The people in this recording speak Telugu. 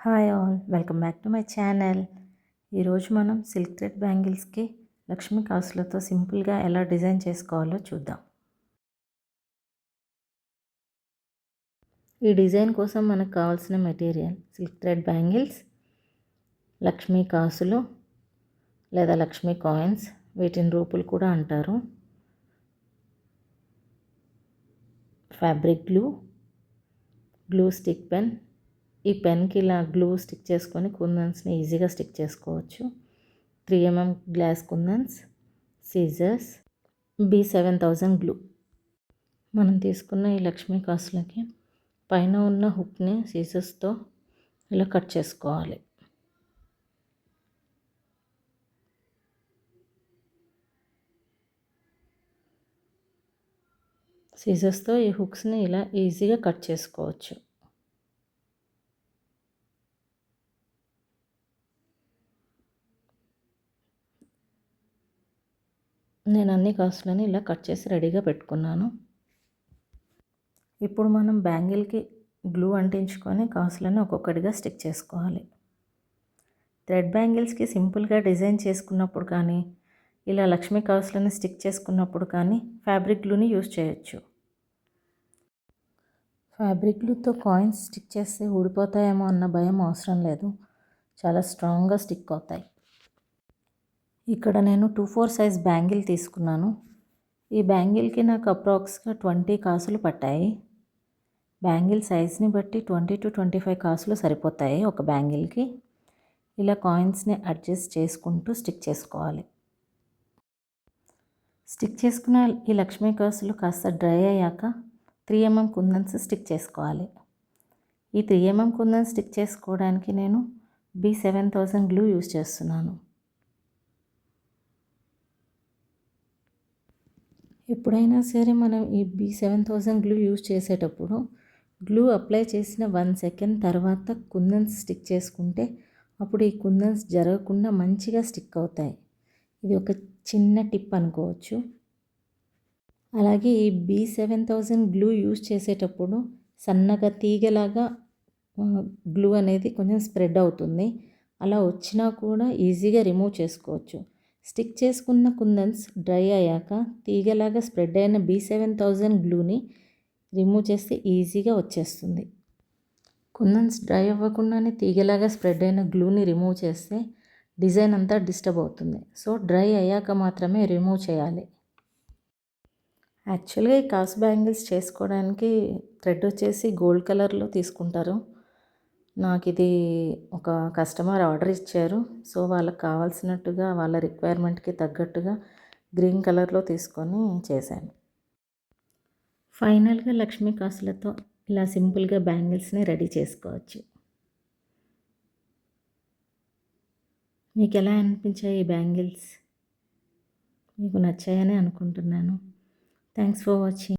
Hi all, welcome back to my channel. ఈరోజు మనం సిల్క్ థ్రెడ్ బ్యాంగిల్స్కి లక్ష్మీ కాసులతో సింపుల్గా ఎలా డిజైన్ చేసుకోవాలో చూద్దాం. ఈ డిజైన్ కోసం మనకు కావాల్సిన material silk thread bangles, Lakshmi కాసులు లేదా లక్ష్మీ కాయిన్స్, వీటిని రూపులు కూడా అంటారు, fabric glue, glue stick pen. ఈ పెన్కి ఇలా గ్లూ స్టిక్ చేసుకొని కుందన్స్ని ఈజీగా స్టిక్ చేసుకోవచ్చు. 3mm గ్లాస్ కుందన్స్, సీజర్స్, B7000 గ్లూ. మనం తీసుకున్న ఈ లక్ష్మీ కాసులకి పైన ఉన్న హుక్ని సీజర్స్తో ఇలా కట్ చేసుకోవాలి. సీజర్స్తో ఈ హుక్స్ని ఇలా ఈజీగా కట్ చేసుకోవచ్చు. నేను అన్ని కాసులని ఇలా కట్ చేసి రెడీగా పెట్టుకున్నాను. ఇప్పుడు మనం బ్యాంగిల్కి గ్లూ అంటించుకొని కాసులను ఒక్కొక్కటిగా స్టిక్ చేసుకోవాలి. థ్రెడ్ బ్యాంగిల్స్కి సింపుల్గా డిజైన్ చేసుకున్నప్పుడు కానీ, ఇలా లక్ష్మీ కాసులను స్టిక్ చేసుకున్నప్పుడు కానీ ఫ్యాబ్రిక్ గ్లూని యూజ్ చేయొచ్చు. ఫ్యాబ్రిక్ గ్లూతో కాయిన్స్ స్టిక్ చేస్తే ఊడిపోతాయేమో అన్న భయం అవసరం లేదు, చాలా స్ట్రాంగ్గా స్టిక్ అవుతాయి. ఇక్కడ నేను 2/4 సైజ్ బ్యాంగిల్ తీసుకున్నాను. ఈ బ్యాంగిల్కి నాకు అప్రాక్స్గా 20 కాసులు పట్టాయి. బ్యాంగిల్ సైజ్ని బట్టి 20 to 25 కాసులు సరిపోతాయి ఒక బ్యాంగిల్కి. ఇలా కాయిన్స్ని అడ్జస్ట్ చేసుకుంటూ స్టిక్ చేసుకోవాలి. స్టిక్ చేసుకున్న ఈ లక్ష్మీ కాసులు కాస్త డ్రై అయ్యాక 3mm కుందన్స్ స్టిక్ చేసుకోవాలి. ఈ 3mm కుందన్స్ స్టిక్ చేసుకోవడానికి నేను B7000 గ్లూ యూజ్ చేస్తున్నాను. ఎప్పుడైనా సరే మనం ఈ B7000 గ్లూ యూజ్ చేసేటప్పుడు గ్లూ అప్లై చేసిన 1 సెకండ్ తర్వాత కుందన్స్ స్టిక్ చేసుకుంటే అప్పుడు ఈ కుందన్స్ జరగకుండా మంచిగా స్టిక్ అవుతాయి. ఇది ఒక చిన్న టిప్ అనుకోవచ్చు. అలాగే ఈ B7000 గ్లూ యూజ్ చేసేటప్పుడు సన్నగా తీగలాగా గ్లూ అనేది కొంచెం స్ప్రెడ్ అవుతుంది. అలా వచ్చినా కూడా ఈజీగా రిమూవ్ చేసుకోవచ్చు. స్టిక్ చేసుకున్న కుందన్స్ డ్రై అయ్యాక తీగలాగా స్ప్రెడ్ అయిన B7000 గ్లూని రిమూవ్ చేస్తే ఈజీగా వచ్చేస్తుంది. కుందన్స్ డ్రై అవ్వకుండానే తీగలాగా స్ప్రెడ్ అయిన గ్లూని రిమూవ్ చేస్తే డిజైన్ అంతా డిస్టర్బ్ అవుతుంది. సో డ్రై అయ్యాక మాత్రమే రిమూవ్ చేయాలి. యాక్చువల్గా ఈ కాసు బ్యాంగిల్స్ చేసుకోవడానికి థ్రెడ్ వచ్చేసి గోల్డ్ కలర్లో తీసుకుంటారు. నాకు ఇది ఒక కస్టమర్ ఆర్డర్ ఇచ్చారు. సో వాళ్ళకి కావాల్సినట్టుగా వాళ్ళ రిక్వైర్మెంట్కి తగ్గట్టుగా గ్రీన్ కలర్లో తీసుకొని చేశాను. ఫైనల్గా లక్ష్మీ కాసులతో ఇలా సింపుల్గా బ్యాంగిల్స్ని రెడీ చేసుకోవచ్చు. మీకు ఎలా అనిపించాయి ఈ బ్యాంగిల్స్? మీకు నచ్చాయని అనుకుంటున్నాను. Thanks for watching.